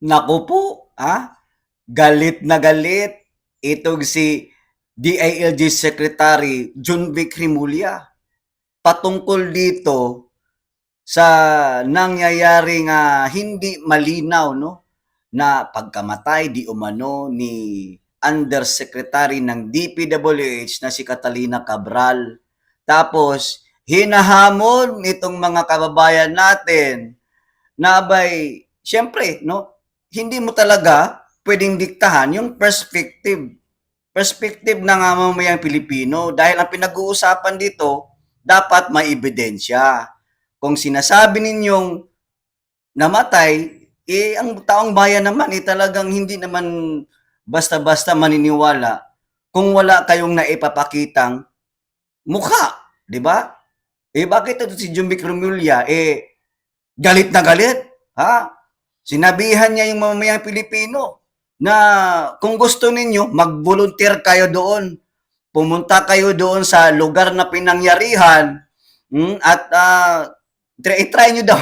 Naku po, galit na galit itong si DILG Secretary Junvic Rimulya patungkol dito sa nangyayaring hindi malinaw, no, na pagkamatay di umano ni Undersecretary ng DPWH na si Catalina Cabral. Tapos hinahamon nitong mga kababayan natin na abay, syempre, no, hindi mo talaga pwedeng diktahan yung perspective ng mamamayang Pilipino dahil ang pinag-uusapan dito dapat may ebidensya. Kung sinasabi ninyong namatay, ang taong bayan naman talagang hindi naman basta-basta maniniwala kung wala kayong naipapakitang mukha, di ba? Bakit ito si Jumbic Remulla galit na galit, ha? Sinabihan niya yung mamamayang Pilipino na kung gusto ninyo, mag-volunteer kayo doon. Pumunta kayo doon sa lugar na pinangyarihan at try nyo daw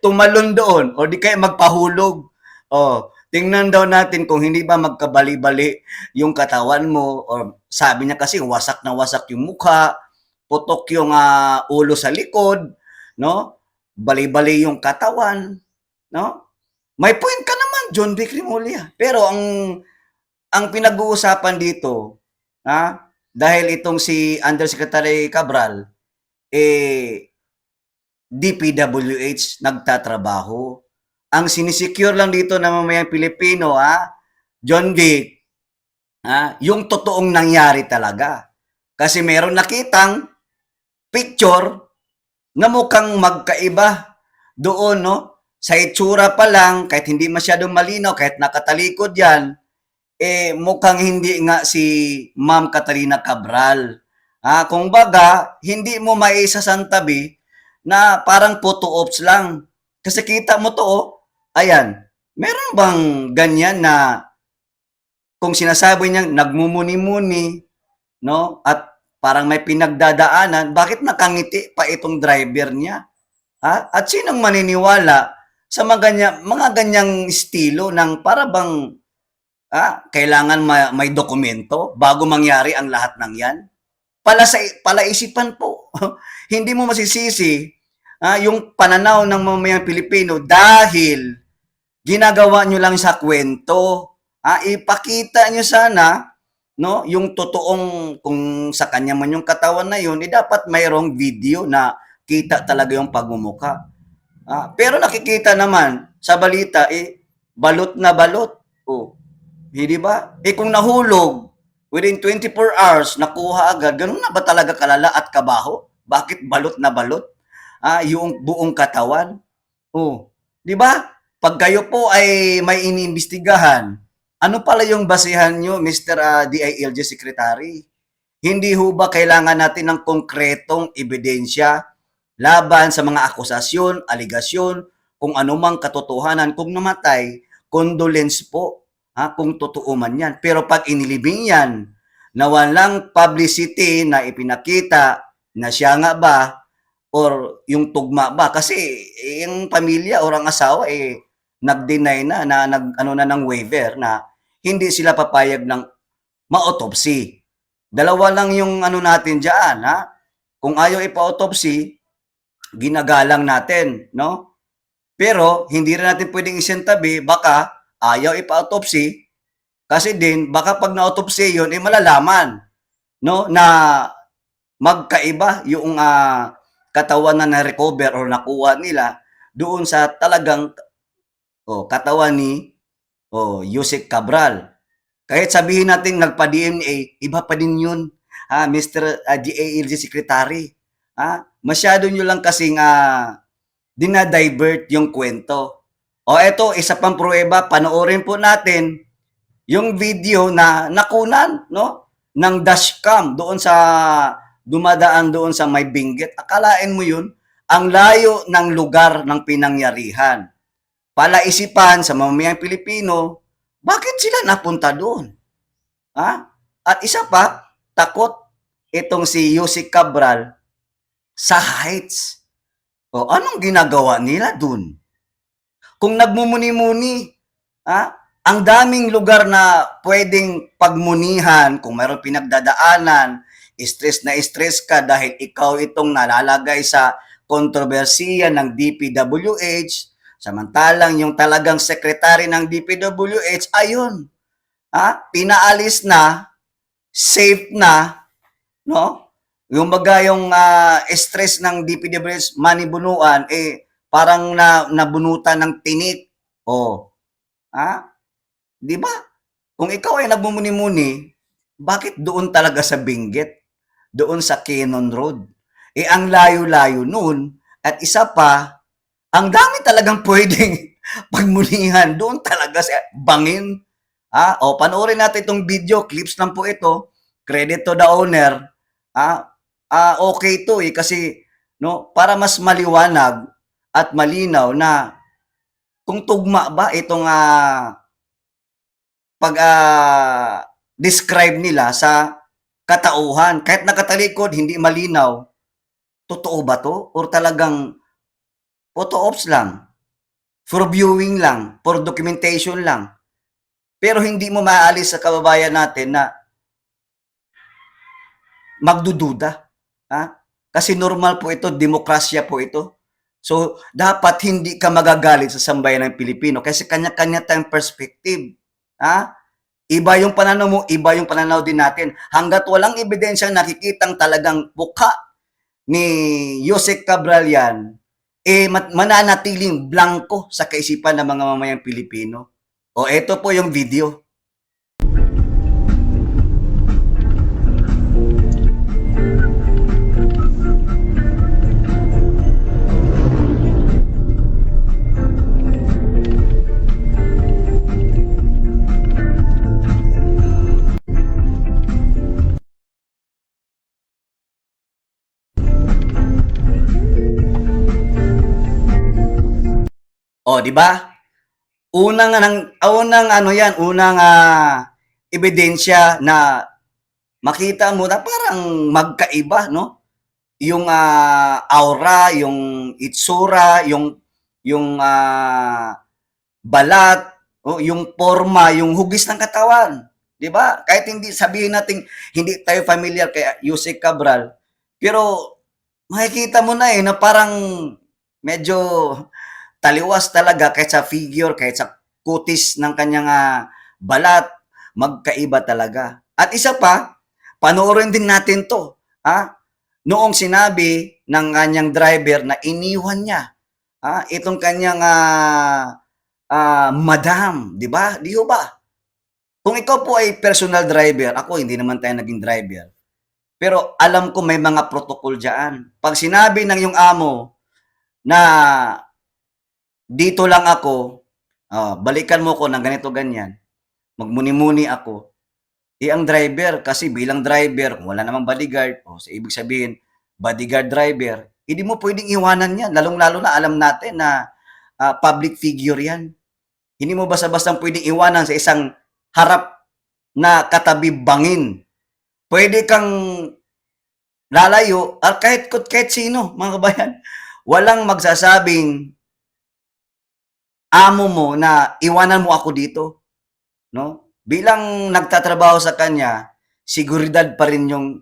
tumalon doon o di kaya magpahulog. Tingnan daw natin kung hindi ba magkabali-bali yung katawan mo or sabi niya kasi wasak na wasak yung mukha, putok yung ulo sa likod, no? Bali-bali yung katawan, no? May point ka naman, John Vic Rimulya. Pero ang pinag-uusapan dito, dahil itong si Undersecretary Cabral, DPWH nagtatrabaho. Ang sinisecure lang dito ng mamayang Pilipino, John Vic, yung totoong nangyari talaga. Kasi meron nakitang picture na mukhang magkaiba doon, no? Sa itsura pa lang, kahit hindi masyadong malinaw, kahit nakatalikod yan, mukhang hindi nga si Ma'am Catalina Cabral. Kung baga, hindi mo maisasantabi na parang photo ops lang. Kasi kita mo to, ayan, meron bang ganyan na kung sinasabi niya nagmumuni-muni, no? At parang may pinagdadaanan, bakit nakangiti pa itong driver niya? At sinong maniniwala sa mga ganyang estilo ng para bang kailangan may dokumento bago mangyari ang lahat ng yan? Palaisipan po. Hindi mo masisisi yung pananaw ng mamayang Pilipino dahil ginagawa nyo lang sa kwento. Ipakita nyo sana no, yung totoong kung sa kanya man yung katawan na yun, dapat mayroong video na kita talaga yung pagmumuka. Pero nakikita naman sa balita, balot na balot. Hindi ba? Kung nahulog, within 24 hours, nakuha agad, ganun na ba talaga kalala at kabaho? Bakit balot na balot? Yung buong katawan? Di ba? Pag kayo po ay may iniimbestigahan, ano pala yung basihan nyo, Mr. DILG Secretary? Hindi ho ba kailangan natin ng konkretong ebidensya laban sa mga akusasyon, aligasyon, kung anumang katotohanan, kung namatay, condolence po, kung totoo man yan. Pero pag inilibing yan, na walang publicity na ipinakita na siya nga ba or yung tugma ba, kasi yung pamilya or ang asawa nag-deny na ano na ng waiver na hindi sila papayag ng ma-autopsy. Dalawa lang yung ano natin diyan, kung ayaw ipa-autopsy, ginagalang natin, no? Pero hindi rin natin pwedeng isintabi, baka ayaw ipa-autopsy kasi din baka pag na-autopsy yun malalaman, no, na magkaiba yung katawan na na-recover or nakuha nila doon sa talagang katawan ni Yusek Cabral. Kahit sabihin natin nagpa-DNA, iba pa din yun, Mr. DILG Secretary. Masyado nyo lang kasing dinadivert yung kwento. Eto, isa pang pruweba, panoorin po natin yung video na nakunan, no, ng dashcam doon sa dumadaan doon sa may Benguet. Akalain mo yun, ang layo ng lugar ng pinangyarihan. Palaisipan sa mamamayang Pilipino, bakit sila napunta doon? At isa pa, takot itong si Yusek Cabral sa heights. Anong ginagawa nila doon? Kung nagmumuni-muni, Ang daming lugar na pwedeng pagmunihan kung mayroong pinagdadaanan, stress ka dahil ikaw itong nalalagay sa kontrobersiya ng DPWH, samantalang yung talagang sekretary ng DPWH, ayun, pinaalis na, safe na, no? Yung baga yung stress ng DPWH manibunuan, parang nabunutan ng tinik. Ha? Di ba? Kung ikaw ay nagmumuni-muni, bakit doon talaga sa Benguet? Doon sa Cannon Road? Ang layo-layo noon. At isa pa, ang dami talagang pwedeng pagmunihan doon talaga sa Bangin. Panoorin natin itong video. Clips lang po ito. Credit to the owner. Okay to kasi no, para mas maliwanag at malinaw na kung tugma ba itong describe nila sa katauhan. Kahit nakatalikod, hindi malinaw. Totoo ba to? Or talagang photo ops lang? For viewing lang? For documentation lang? Pero hindi mo maalis sa kababayan natin na magdududa. Kasi normal po ito, demokrasya po ito. So, dapat hindi ka magagalit sa sambayan ng Pilipino kasi kanya-kanya tayong perspective. Iba yung pananaw mo, iba yung pananaw din natin. Hanggat walang ebidensya nakikitang talagang mukha ni Yusek Cabral yan, mananatiling blanco sa kaisipan ng mga mamayang Pilipino. Ito po yung video. Di ba? Unang ebidensya na makita mo na parang magkaiba, no? Yung aura, yung itsura, yung balat, yung forma, yung hugis ng katawan. 'Di ba? Kahit hindi sabihin natin hindi tayo familiar kay Yusek Cabral, pero makikita mo na na parang medyo taliwas talaga kahit sa figure, kahit sa kutis ng kanyang balat, magkaiba talaga. At isa pa, panoorin din natin to. Noong sinabi ng kanyang driver na iniwan niya itong kanyang madam, di ba? Di ba? Kung ikaw po ay personal driver, ako hindi naman tayo naging driver. Pero alam ko may mga protocol diyan. Pag sinabi ng yung amo na dito lang ako, balikan mo ko ng ganito ganyan, magmuni-muni ako, ang driver, kasi bilang driver, kung wala namang bodyguard, so ibig sabihin, bodyguard driver, hindi mo pwedeng iwanan yan, lalong-lalo na alam natin na public figure yan. Hindi mo basta-basta pwedeng iwanan sa isang harap na katabi Bangin. Pwede kang lalayo, at kahit sino, mga kabayan, walang magsasabing amo mo na iwanan mo ako dito, no? Bilang nagtatrabaho sa kanya, seguridad pa rin yung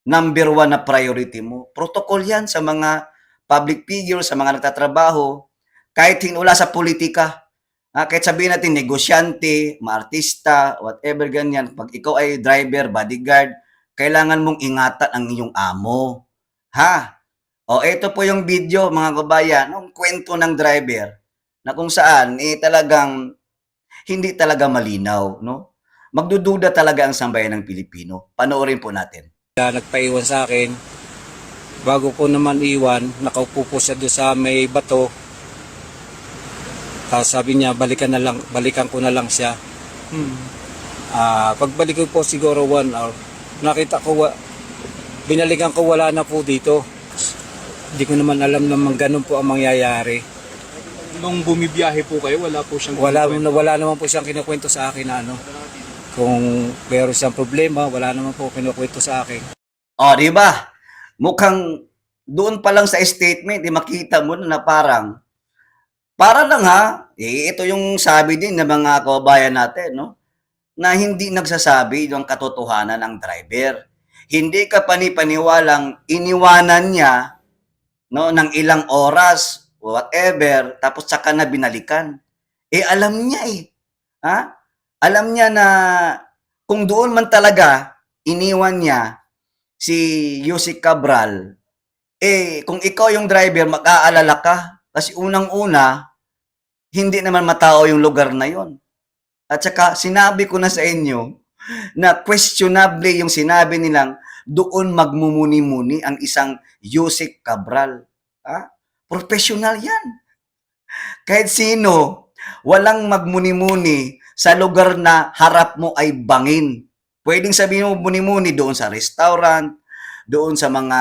number one na priority mo. Protocol yan sa mga public figure, sa mga nagtatrabaho, kahit hinula sa politika. Kahit sabihin natin, negosyante, maartista, whatever ganyan, pag ikaw ay driver, bodyguard, kailangan mong ingatan ang iyong amo. Ito po yung video, mga kabayan, ng kwento ng driver, na kung saan talagang hindi talaga malinaw, no? Magdududa talaga ang sambayan ng Pilipino. Panoorin po natin. Nagpaiwan sa akin, bago ko naman iwan, nakaupo po siya doon sa may bato. Tapos sabi niya, balikan ko na lang siya. Pagbalik ko po siguro 1 hour, nakita ko, binalikan ko, wala na po dito. Hindi ko naman alam naman ganun po ang mangyayari. Nung bumibiyahe po kayo, wala po siyang wala naman po siyang kinukwento sa akin na kung meron siyang problema, wala naman po kinukwento sa akin. Di ba? Mukhang doon pa lang sa statement, makita mo na parang Para lang ito yung sabi din ng mga kababayan natin, no? Na hindi nagsasabi ng katotohanan ng driver. Hindi ka panipaniwalang iniwanan niya, no, ng ilang oras, whatever, tapos saka na binalikan. Alam niya Ha? Alam niya na kung doon man talaga iniwan niya si Yusik Cabral, kung ikaw yung driver, mag-aalala ka. Kasi unang-una, hindi naman matao yung lugar na yon. At saka, sinabi ko na sa inyo na questionable yung sinabi nilang doon magmumuni-muni ang isang Yusik Cabral. Professional yan. Kahit sino, walang magmuni-muni sa lugar na harap mo ay bangin. Pwedeng sabihin mo muni-muni doon sa restaurant, doon sa mga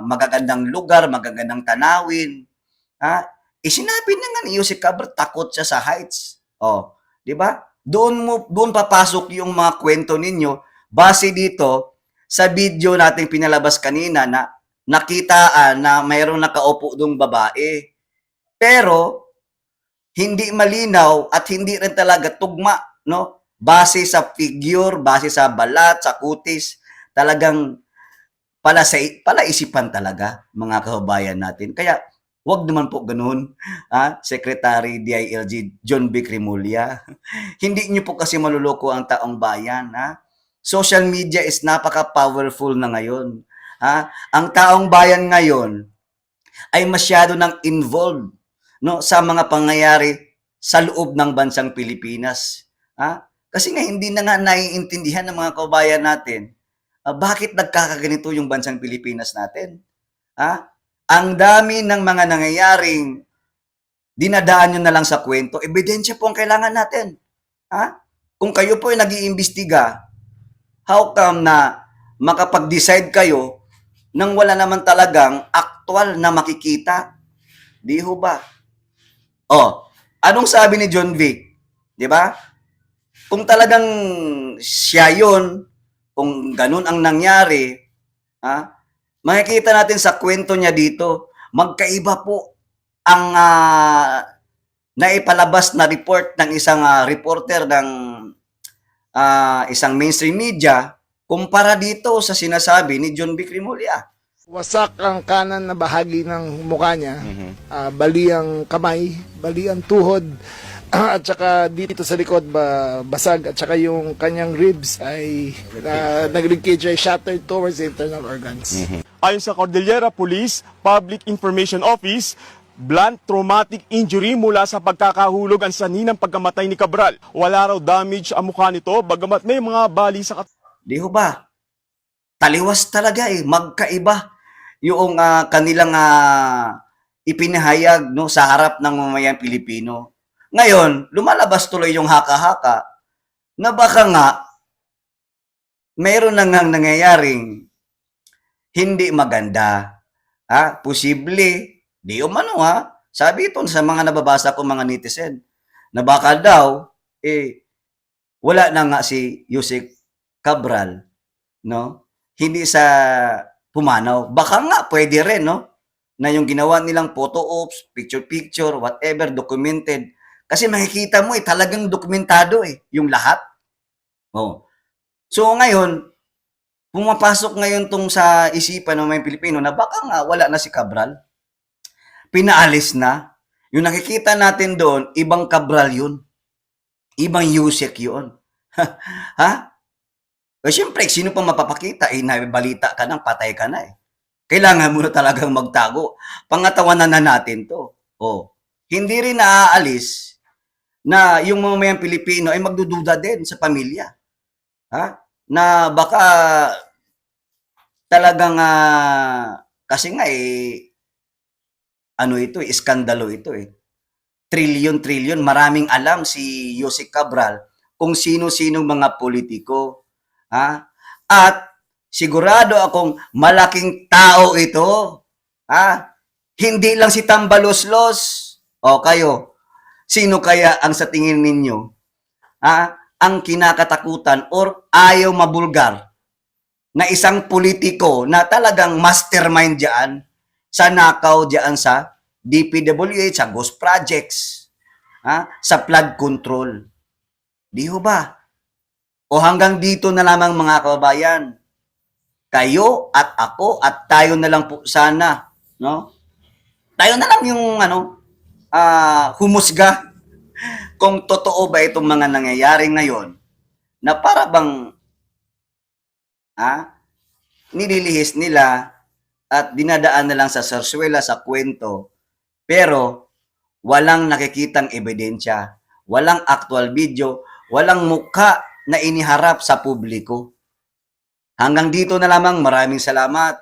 magagandang lugar, magagandang tanawin. Sinabi na nga ni Yusik Cabral, takot siya sa heights. Di ba? Doon papasok yung mga kwento ninyo base dito sa video nating pinalabas kanina na nakitaan na mayroong nakaupo dong babae. Pero hindi malinaw at hindi rin talaga tugma, no? Base sa figure, base sa balat, sa kutis, talagang palaisipan talaga mga kababayan natin. Kaya wag naman po ganoon, Secretary DILG John B. Cremulya. Hindi niyo po kasi maluloko ang taong bayan, Social media is napaka-powerful na ngayon. Ang taong bayan ngayon ay masyado nang involved, no, sa mga pangyayari sa loob ng bansang Pilipinas. Kasi nga hindi na nga naiintindihan ng mga kababayan natin bakit nagkakaganito yung bansang Pilipinas natin. Ang dami ng mga nangyayaring dinadaan nyo na lang sa kwento, ebidensya po ang kailangan natin. Kung kayo po ay nag-iimbestiga, how come na makapag-decide kayo nang wala naman talagang aktual na makikita? Di ho ba? Anong sabi ni John Vic? Di ba? Kung talagang siya yun, kung ganun ang nangyari, makikita natin sa kwento niya dito, magkaiba po ang naipalabas na report ng isang reporter ng isang mainstream media kumpara dito sa sinasabi ni John B. Cremulya. Wasak ang kanan na bahagi ng mukha niya, bali ang kamay, bali ang tuhod, at saka dito sa likod basag, at saka yung kanyang ribs ay nag-leakage, ay shattered towards the internal organs. Ayon sa Cordillera Police Public Information Office, blunt traumatic injury mula sa pagkakahulog ang sanhi ng pagkamatay ni Cabral. Wala raw damage ang mukha nito, bagamat may mga bali sa Di ho ba? Taliwas talaga magkaiba yung kanilang ipinahayag, no, sa harap ng mamayang Pilipino. Ngayon, lumalabas tuloy yung haka-haka na baka nga mayroon nang nangyayaring hindi maganda. Posible, di umano sabi ito sa mga nababasa ko mga netizen, na baka daw, wala na nga si Yusik Cabral, no? Hindi sa pumanaw. Baka nga, pwede rin, no? Na yung ginawa nilang photo ops, picture-picture, whatever, documented. Kasi makikita mo, talagang dokumentado, yung lahat. So, ngayon, pumapasok ngayon tong sa isipan ng mga Pilipino na baka nga wala na si Cabral. Pinaalis na. Yung nakikita natin doon, ibang Cabral yun. Ibang Yusek yun. Siyempre, sino pa mapapakita? Nabalita ka nang patay ka na Kailangan mo na talagang magtago. Pangatawanan na natin to. Hindi rin naaalis na yung mamayang Pilipino ay magdududa din sa pamilya. Na baka talagang kasi nga iskandalo ito Trilyon, maraming alam si Yusik Cabral kung sino-sinong mga politiko. At sigurado akong malaking tao ito. Hindi lang si Tambaloslos. Kayo, sino kaya ang sa tingin ninyo ang kinakatakutan or ayaw mabulgar na isang politiko na talagang mastermind diyan sa nakaw diyan sa DPWH, sa ghost projects, sa flood control. Di ho ba? O hanggang dito na lamang mga kababayan. Kayo at ako at tayo na lang po sana, no? Tayo na lang yung humusga kung totoo ba itong mga nangyayari ngayon na para bang nililihis nila at dinadaan na lang sa sarswela, sa kwento, pero walang nakikitang ebidensya, walang actual video, walang mukha na iniharap sa publiko. Hanggang dito na lamang, maraming salamat.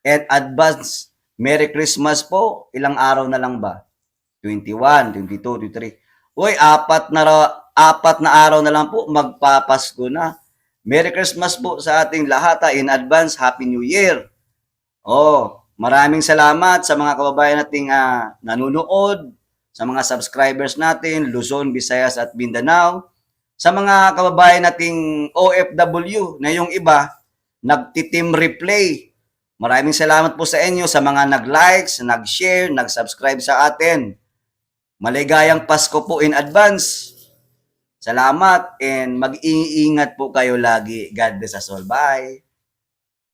And advance Merry Christmas po. Ilang araw na lang ba? 21, 22, 23. Uy, apat na araw na lang po, magpapasko na. Merry Christmas po sa ating lahat. In advance, Happy New Year. Maraming salamat sa mga kababayan nating nanonood, sa mga subscribers natin, Luzon, Visayas at Mindanao, sa mga kababayan nating OFW na yung iba, nagti-team replay. Maraming salamat po sa inyo sa mga nag-likes, nag-share, nag-subscribe sa atin. Maligayang Pasko po in advance. Salamat and mag-iingat po kayo lagi. God bless us all. Bye!